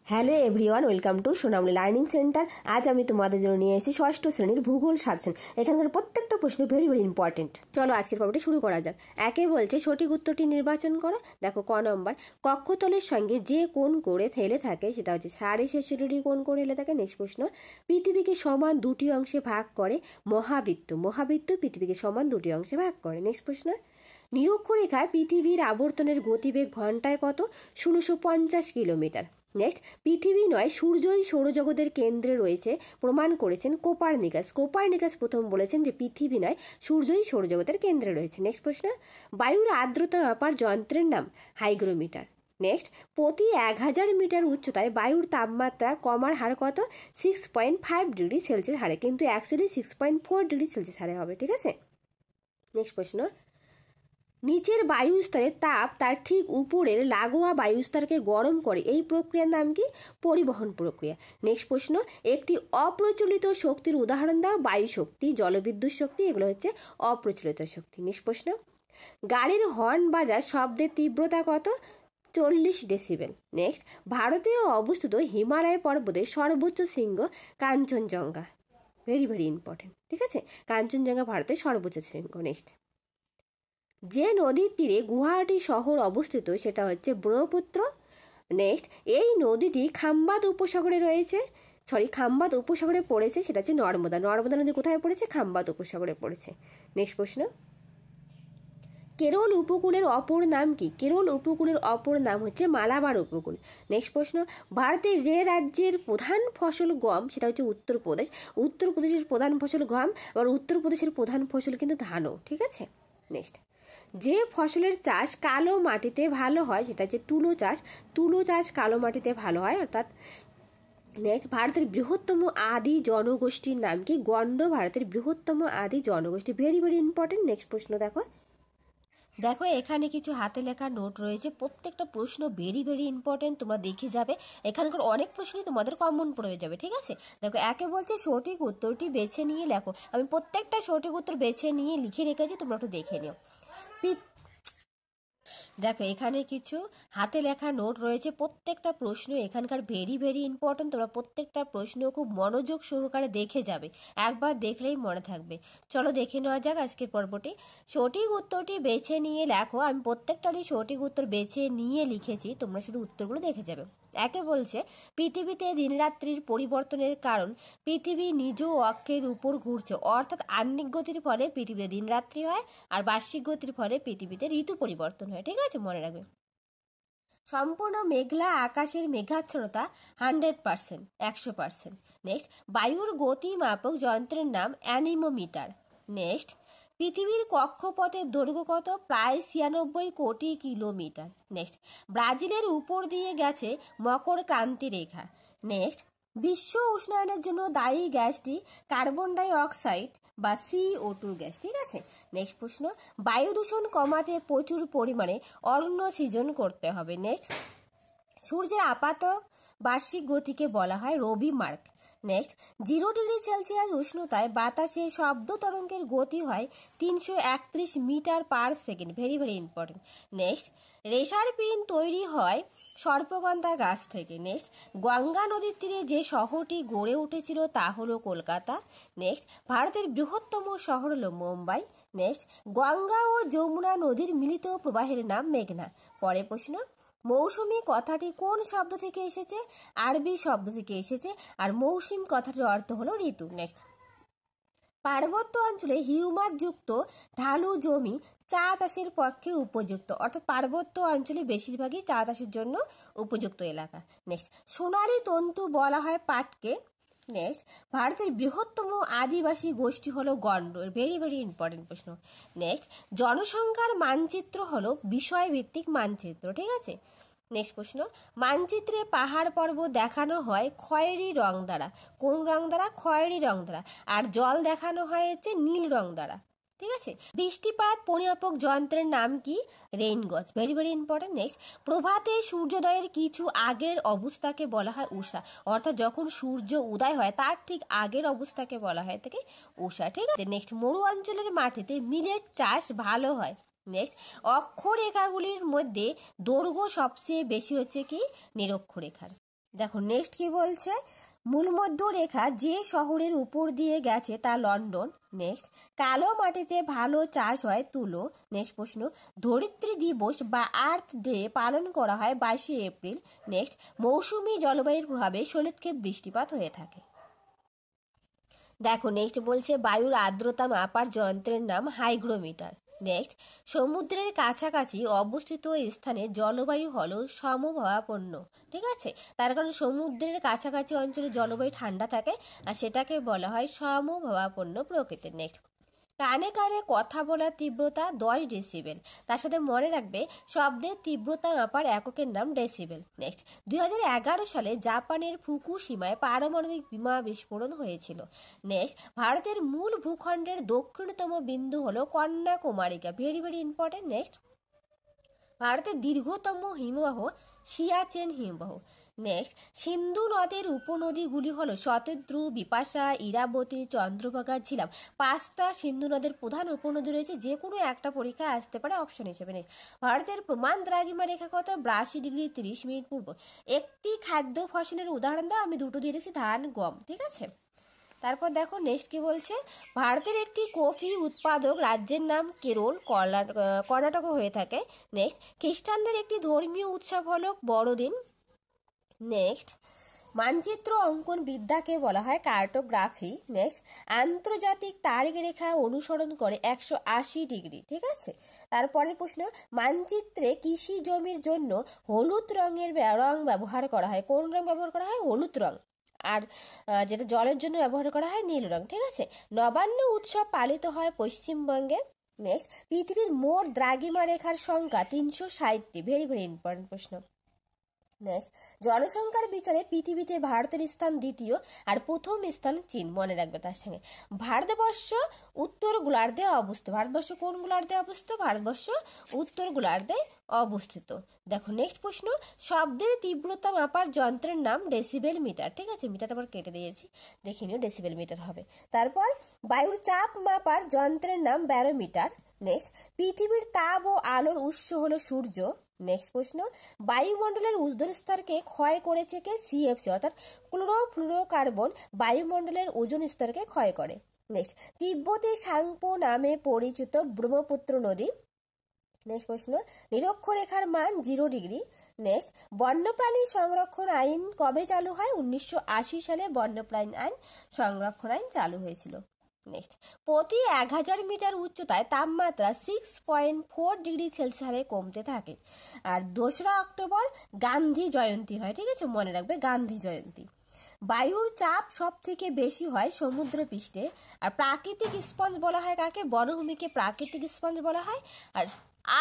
Hello everyone, welcome to Sonamoni learning centre. আজ আমি তোমাদের জন্য নিয়ে এসেছি ষষ্ঠ শ্রেণীর ভূগোল সাজেশন। এখানকার প্রত্যেকটা প্রশ্ন ভেরি ইম্পর্টেন্ট। চলো আজকের পর্বটি শুরু করা যাক। একে বলছে সঠিক উত্তরটি নির্বাচন করো। দেখো ক নম্বর, কক্ষতলের সঙ্গে যে কোণ করে হেলে থাকে সেটা হচ্ছে 66° কোণ করে হেলে থাকে। নেক্সট প্রশ্ন, পৃথিবীকে সমান দুটি অংশে ভাগ করে মহাবৃত্ত। মহাবৃত্ত পৃথিবীকে সমান দুটি অংশে ভাগ করে। নেক্সট প্রশ্ন, নিরক্ষরেখায় পৃথিবীর আবর্তনের গতিবেগ ঘন্টায় কত? 1650 কিলোমিটার। নেক্সট, পৃথিবী নয় সূর্যই সৌরজগতের কেন্দ্রে রয়েছে প্রমাণ করেছেন কোপারনিকাস। কোপারনিকাস প্রথম বলেছেন যে পৃথিবী নয় সূর্যই সৌরজগতের কেন্দ্রে রয়েছে। নেক্সট প্রশ্ন, বায়ুর আর্দ্রতা মাপার যন্ত্রের নাম হাইগ্রোমিটার। নেক্সট, প্রতি 1000 মিটার উচ্চতায় বায়ুর তাপমাত্রা কমার হার কত? 6.5 ডিগ্রি সেলসিয়াস হারে, কিন্তু অ্যাকচুয়ালি 6.4 ডিগ্রি সেলসিয়াস হারে হবে। ঠিক আছে। নেক্সট প্রশ্ন, নিচের বায়ুস্তরের তাপ তার ঠিক উপরের লাগোয়া বায়ুস্তরকে গরম করে, এই প্রক্রিয়ার নাম কি? পরিবহন প্রক্রিয়া। নেক্সট প্রশ্ন, একটি অপ্রচলিত শক্তির উদাহরণ দাও। বায়ু শক্তি, জলবিদ্যুৎ শক্তি, এগুলো হচ্ছে অপ্রচলিত শক্তি। নেক্সট প্রশ্ন, গাড়ির হর্ন বাজার শব্দের তীব্রতা কত? 40 ডেসিবেল। নেক্সট, ভারতীয় অবস্থিত হিমালয় পর্বতের সর্বোচ্চ শৃঙ্গ কাঞ্চনজঙ্ঘা। Very important. ঠিক আছে, কাঞ্চনজঙ্ঘা ভারতের সর্বোচ্চ শৃঙ্গ। নেক্সট, যে নদীর তীরে গুয়াহাটি শহর অবস্থিত সেটা হচ্ছে ব্রহ্মপুত্র। নেক্সট, এই নদীটি খাম্বাদ উপসাগরে রয়েছে, খাম্বাদ উপসাগরে পড়েছে, সেটা হচ্ছে নর্মদা। নর্মদা নদী কোথায় পড়েছে? খাম্বাদ উপসাগরে পড়েছে। নেক্সট প্রশ্ন, কেরল উপকূলের অপর নাম কি? কেরল উপকূলের অপর নাম হচ্ছে মালাবার উপকূল। নেক্সট প্রশ্ন, ভারতের যে রাজ্যের প্রধান ফসল গম সেটা হচ্ছে উত্তরপ্রদেশ। উত্তরপ্রদেশের প্রধান ফসল গম, আবার উত্তরপ্রদেশের প্রধান ফসল কিন্তু ধানও। ঠিক আছে। নেক্সট, যে ফসলের চাষ কালো মাটিতে ভালো হয় সেটা হচ্ছে তুলো চাষ। তুলো চাষ কালো মাটিতে ভালো হয় অর্থাৎ। নেক্সট, ভারতের বৃহত্তম আদি জনগোষ্ঠীর নাম কি? গণ্ড ভারতের বৃহত্তম আদি জনগোষ্ঠী। Very important. নেক্সট প্রশ্ন দেখো এখানে কিছু হাতে লেখা নোট রয়েছে, প্রত্যেকটা প্রশ্ন ভেরি ইম্পর্টেন্ট, তোমরা দেখে যাবে। এখানকার অনেক প্রশ্নই তোমাদের কমন পড়ে যাবে। ঠিক আছে। দেখো একে বলছে সঠিক উত্তরটি বেছে নিয়ে লেখো। আমি প্রত্যেকটা সঠিক উত্তর বেছে নিয়ে লিখে রেখেছি, তোমরা একটু দেখে নিও। দেখো এখানে কিছু হাতে লেখা নোট রয়েছে, প্রত্যেকটা প্রশ্ন এখানকার ভেরি ইম্পর্টেন্ট। তোমরা প্রত্যেকটা প্রশ্ন খুব মনোযোগ সহকারে দেখে যাবে, একবার দেখলেই মনে থাকবে। চলো দেখে নেওয়া যাক আজকের পর্বটি। সঠিক উত্তরটি বেছে নিয়ে লেখো। আমি প্রত্যেকটারই সঠিক উত্তর বেছে নিয়ে লিখেছি, তোমরা শুধু উত্তরগুলো দেখে যাবে। একে বলছে পৃথিবীতে দিনরাত্রির পরিবর্তনের কারণ পৃথিবী নিজ অক্ষের উপর ঘুরছে, অর্থাৎ আহ্নিক গতির ফলে পৃথিবীতে দিনরাত্রি হয়, আর বার্ষিক গতির ফলে পৃথিবীতে ঋতু পরিবর্তন হয়। ঠিক আছে, মনে রাখবে। সম্পূর্ণ মেঘলা আকাশের মেঘাচ্ছন্নতা 100%, 100%। নেক্সট, বায়ুর গতি মাপক যন্ত্রের নাম অ্যানিমোমিটার। নেক্সট, পৃথিবীর কক্ষপথের দৈর্ঘ্য কত? প্রায় 96 কোটি কিলোমিটার। নেক্সট, ব্রাজিলের উপর দিয়ে গেছে মকর ক্রান্তি রেখা। নেক্সট, বিশ্ব উষ্ণায়নের জন্য দায়ী গ্যাসটি কার্বন ডাই অক্সাইড বা CO2 গ্যাস। ঠিক আছে। নেক্সট প্রশ্ন, বায়ু দূষণ কমাতে প্রচুর পরিমাণে অরণ্য সৃজন করতে হবে। নেক্সট, সূর্যের আপাত বার্ষিক গতিকে বলা হয় রবি মার্ক। নেক্সট, 0 ডিগ্রি সেলসিয়াস উষ্ণতায় বাতাসে শব্দ তরঙ্গের গতি হয় 331 metre per second. Very important. Next, reserpine তৈরি হয় সর্পগন্ধা গাছ থেকে। নেক্সট, গঙ্গা নদীর তীরে যে শহরটি গড়ে উঠেছিল তা হলো কলকাতা। নেক্সট, ভারতের বৃহত্তম শহর হলো মুম্বাই। নেক্সট, গঙ্গা ও যমুনা নদীর মিলিত প্রবাহের নাম মেঘনা। পরের প্রশ্ন, মৌসুমী কথাটি কোন শব্দ থেকে এসেছে? আরবি শব্দ থেকে এসেছে, আর মৌসুম কথাটির অর্থ হলো ঋতু। নেক্সট, পার্বত্য অঞ্চলে হিউমাস যুক্ত ঢালু জমি চা চাষের পক্ষে উপযুক্ত, অর্থাৎ পার্বত্য অঞ্চলে বেশিরভাগই চা চাষের জন্য উপযুক্ত এলাকা। নেক্সট, সোনালী তন্তু বলা হয় পাটকে। নেক্সট, ভারতের বৃহত্তম আদিবাসী গোষ্ঠী হলো গণ্ড। ভেরি ইম্পর্টেন্ট প্রশ্ন। নেক্সট, জনসংখ্যার মানচিত্র হলো বিষয়ভিত্তিক মানচিত্র। ঠিক আছে। নেক্সট প্রশ্ন, মানচিত্রে পাহাড় পর্বত দেখানো হয় খয়েরি রং দ্বারা। কোন রং দ্বারা? খয়েরি রং দ্বারা। আর জল দেখানো হয় হচ্ছে নীল রং দ্বারা। ঠিক আছে। বৃষ্টিপাত পরিমাপক যন্ত্রের নাম কি? রেইন গজ। Very important. নেক্সট, প্রভাতে সূর্যোদয়ের কিছু আগের অবস্থাকে বলা হয় উষা, অর্থাৎ যখন সূর্য উদয় হয় তার ঠিক আগের অবস্থাকে বলা হয় থেকে উষা। ঠিক আছে। নেক্সট, মরু অঞ্চলের মাটিতে মিলেট চাষ ভালো হয়। নেক্সট, অক্ষরেখাগুলির মধ্যে দৈর্ঘ্য সবচেয়ে বেশি হচ্ছে কি? নিরক্ষরেখার। দেখো নেক্সট কি বলছে, মূলমধ্য রেখা যে শহরের উপর দিয়ে গেছে তা লন্ডন। নেক্সট, কালো মাটিতে ভালো চাষ হয় তুলো। নেক্সট প্রশ্ন, ধরিত্রী দিবস বা আর্থ ডে পালন করা হয় 22 এপ্রিল। নেক্সট, মৌসুমী জলবায়ুর প্রভাবে শরৎকে বৃষ্টিপাত হয়ে থাকে। দেখো নেক্সট বলছে, বায়ুর আর্দ্রতা মাপার যন্ত্রের নাম হাইগ্রোমিটার। নেক্সট, সমুদ্রের কাছাকাছি অবস্থিত স্থানে জলবায়ু হলো সমভাবাপন্ন। ঠিক আছে, তার কারণ সমুদ্রের কাছাকাছি অঞ্চলে জলবায়ু ঠান্ডা থাকে আর সেটাকে বলা হয় সমভাবাপন্ন প্রকৃতির। নেক্সট, কানে কানে কথা বলার তীব্রতা 10 ডেসিবেল। তার সাথে মনে রাখবে শব্দের তীব্রতা মাপার এককের নাম ডেসিবেল। নেক্সট, 2011 সালে জাপানের ফুকুশিমায় পারমাণবিক বোমা বিস্ফোরণ হয়েছিল। নেক্সট, ভারতের মূল ভূখণ্ডের দক্ষিণতম বিন্দু হলো Kanyakumarika, very very important. Next, ভারতের দীর্ঘতম হিমবাহ সিয়াচেন হিমবাহ। নেক্সট, সিন্ধু নদের উপনদীগুলি হলো শতদ্রু, বিপাশা, ইরাবতী, চন্দ্রভাগা, ঝিলাম। 5টা সিন্ধু নদের প্রধান উপনদী রয়েছে, যে কোনো একটা পরীক্ষায় আসতে পারে অপশন হিসেবে। নেক্সট, ভারতের প্রমাণ দ্রাঘিমা রেখা কত, 82°30' পূর্ব। একটি খাদ্য ফসলের উদাহরণ দাও, আমি দুটো দিয়ে রেখেছি, ধান, গম। ঠিক আছে, তারপর দেখো নেক্সট কি বলছে, ভারতের একটি কফি উৎপাদক রাজ্যের নাম কেরল, কর্ণাটকও হয়ে থাকে। নেক্সট, খ্রিস্টানদের একটি ধর্মীয় উৎসব হলো বড়দিন। নেক্সট, মানচিত্র অঙ্কন বিদ্যাকে বলা হয় কার্টোগ্রাফি। নেক্সট, আন্তর্জাতিক তারিখ রেখা অনুসরণ করে 180°। ঠিক আছে, তারপরের প্রশ্ন, মানচিত্রে কৃষি জমির জন্য হলুদ রঙের রং ব্যবহার করা হয়। কোন রং ব্যবহার করা হয়? হলুদ রং। আর যেটা জলের জন্য ব্যবহার করা হয় নীল রং। ঠিক আছে, নবান্ন উৎসব পালিত হয় পশ্চিমবঙ্গে। নেক্সট, পৃথিবীর মোট দ্রাঘিমা রেখার সংখ্যা 360টি, ভেরি ভেরি ইম্পর্টেন্ট প্রশ্ন। নেক্সট, জনসংখ্যার বিচারে পৃথিবীতে ভারতের স্থান দ্বিতীয় আর প্রথম স্থান চীন, মনে রাখবে। তার সঙ্গে ভারতবর্ষ উত্তর গোলার্ধে অবস্থিত। ভারতবর্ষ কোন গোলার্ধে অবস্থিত? ভারতবর্ষ উত্তর গোলার্ধে অবস্থিত। দেখো নেক্সট প্রশ্ন, শব্দের তীব্রতা মাপার যন্ত্রের নাম ডেসিবেল মিটার। ঠিক আছে, মিটারটা আবার কেটে দিয়েছি, দেখে নিও, ডেসিবেল মিটার হবে। তারপর বায়ুর চাপ মাপার যন্ত্রের নাম ব্যারোমিটার। নেক্সট, পৃথিবীর তাপ ও আলোর উৎস হলো সূর্য। নেক্সট প্রশ্ন, বায়ুমণ্ডলের ওজোন স্তরকে ক্ষয় করেছে কে? সিএফসি অর্থাৎ ক্লোরোফ্লুরোকার্বন বায়ুমণ্ডলের ওজোন স্তরকে ক্ষয় করে। নেক্সট, তিব্বতী সাংপো নামে পরিচিত ব্রহ্মপুত্র নদী। নেক্সট প্রশ্ন, নিরক্ষরেখার মান 0°। নেক্সট, বন্যপ্রাণী সংরক্ষণ আইন কবে চালু হয়? 1980 সালে বন্যপ্রাণী আইন সংরক্ষণ আইন চালু হয়েছিল। নেক্সট, প্রতি 1000 মিটার উচ্চতায় তাপমাত্রা 6.4°C হারে কমতে থাকে। আর 2রা অক্টোবর গান্ধী জয়ন্তী হয়। ঠিক আছে, মনে রাখবে, গান্ধী জয়ন্তী। বায়ুর চাপ সব থেকে বেশি হয় সমুদ্র পৃষ্ঠে। আর প্রাকৃতিক স্পঞ্জ বলা হয় কাকে? বনভূমিকে প্রাকৃতিক স্পঞ্জ বলা হয়। আর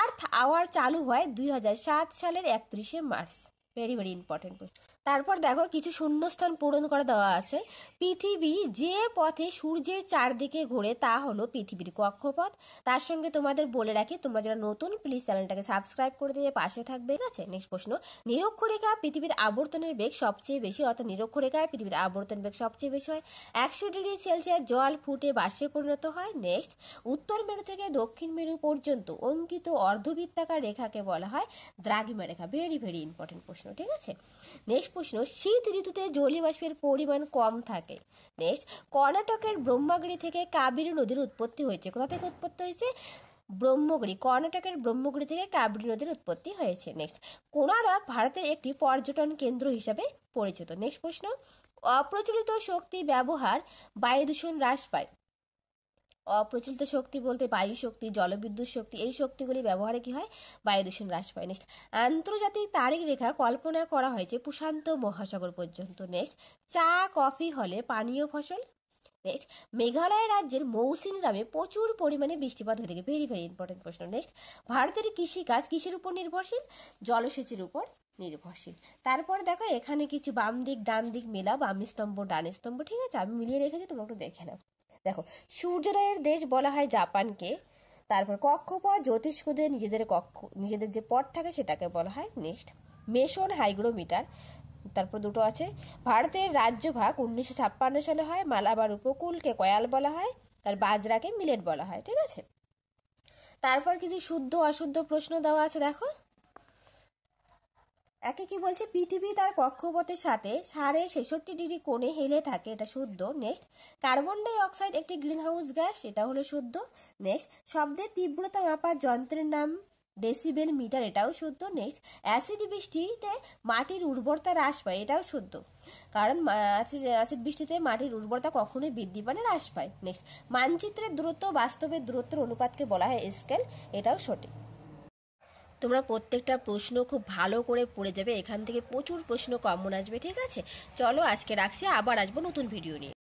আর্থ আওয়ার চালু হয় 2007 সালের 31শে মার্চ, ভেরি ভেরি ইম্পর্টেন্ট। তারপর দেখো কিছু শূন্যস্থান পূরণ করে দেওয়া আছে। পৃথিবী যে পথে সূর্যের চারদিকে ঘোরে তা হলো পৃথিবীর কক্ষপথ। তার সঙ্গে তোমাদের বলে রাখি, তোমরা যারা নতুন প্লিজ চ্যানেলটাকে সাবস্ক্রাইব করে দিয়ে পাশে থাকবে। ঠিক আছে, নেক্সট প্রশ্ন, নিরক্ষরেখা পৃথিবীর আবর্তনের বেগ সবচেয়ে বেশি, অর্থাৎ নিরক্ষরেখায় পৃথিবীর আবর্তন বেগ সবচেয়ে বেশি হয়। 100°C জল ফুটে বাষ্পে পরিণত হয়। নেক্সট, উত্তর মেরু থেকে দক্ষিণ মেরু পর্যন্ত অঙ্কিত অর্ধবৃত্তাকার রেখাকে বলা হয় দ্রাঘিমা রেখা, ভেরি ভেরি ইম্পর্টেন্ট প্রশ্ন। ঠিক আছে, নেক্সট প্রশ্ন, শীত ঋতুতে জলীয় বাষ্পের পরিমাণ কম থাকে। নেক্সট, কর্ণাটকের ব্রহ্মগিরি থেকে কাবেরী নদীর উৎপত্তি হয়েছে। কোথা থেকে উৎপত্তি হয়েছে? ব্রহ্মগিরি, কর্ণাটকের ব্রহ্মগিরি থেকে কাবেরী নদীর উৎপত্তি হয়েছে। নেক্সট, কোণারক ভারতের একটি পর্যটন কেন্দ্র হিসাবে পরিচিত। নেক্সট প্রশ্ন, অপ্রচলিত শক্তি ব্যবহার বায়ু দূষণ হ্রাস পায়। অপ্রচলিত শক্তি বলতে বায়ু শক্তি, জলবিদ্যুৎ শক্তি, এই শক্তিগুলি ব্যবহারে কি হয়? বায়ু দূষণ হ্রাস পায়। নেক্সট, আন্তর্জাতিক তারিখ রেখা কল্পনা করা হয়েছে প্রশান্ত মহাসাগর পর্যন্ত। নেক্সট, চা কফি হলে পানীয় ফসল। নেক্সট, মেঘালয় রাজ্যের মৌসিন গ্রামে প্রচুর পরিমাণে বৃষ্টিপাত হয়ে থাকে, ভেরি ভেরি ইম্পর্টেন্ট প্রশ্ন। নেক্সট, ভারতের কৃষিকাজ কিসের উপর নির্ভরশীল? জলসেচের উপর নির্ভরশীল। তারপর দেখো এখানে কিছু বাম দিক ডান দিক মেলা, বাম স্তম্ভ ডান স্তম্ভ। ঠিক আছে, আমি মিলিয়ে রেখেছি, তোমরা একটু দেখে নাও। দেখো, সূর্যোদয়ের দেশ বলা হয় জাপানকে। তারপর কক্ষপথ জ্যোতিষ্কদের নিজেদের যে পথ থাকে সেটাকে বলা হয়। Next, Mason hygrometer. তারপর দুটো আছে, ভারতের রাজ্যভাগ 1956 সালে হয়। মালাবার উপকূলকে কয়াল বলা হয়, আর বাজরাকে মিলেট বলা হয়। ঠিক আছে, তারপর কিছু শুদ্ধ অশুদ্ধ প্রশ্ন দেওয়া আছে। দেখো, একে কি বলছে, পৃথিবী তার কক্ষপথের সাথে 66.5 কোণে হেলে থাকে, এটা শুদ্ধ। নেক্সট, কার্বন ডাই অক্সাইড একটি গ্রিনহাউস গ্যাস, এটা হলো শুদ্ধ। নেক্সট, শব্দের তীব্রতা মাপার যন্ত্রের নাম ডেসিবেল মিটার, এটাও শুদ্ধ। নেক্সট, অ্যাসিড বৃষ্টিতে মাটির উর্বরতা হ্রাস পায়, এটাও শুদ্ধ, কারণ অ্যাসিড বৃষ্টিতে মাটির উর্বরতা কখনোই বৃদ্ধি পায় না, হ্রাস পায়। নেক্সট, মানচিত্রের দূরত্ব বাস্তবের দূরত্বের অনুপাতকে বলা হয় স্কেল, এটাও সঠিক। তোমরা প্রত্যেকটা প্রশ্ন খুব ভালো করে পড়ে যাবে, এখান থেকে প্রচুর প্রশ্ন কমন আসবে, ঠিক আছে? চলো আজকে রাখছি, আবার আসবো নতুন ভিডিও নিয়ে।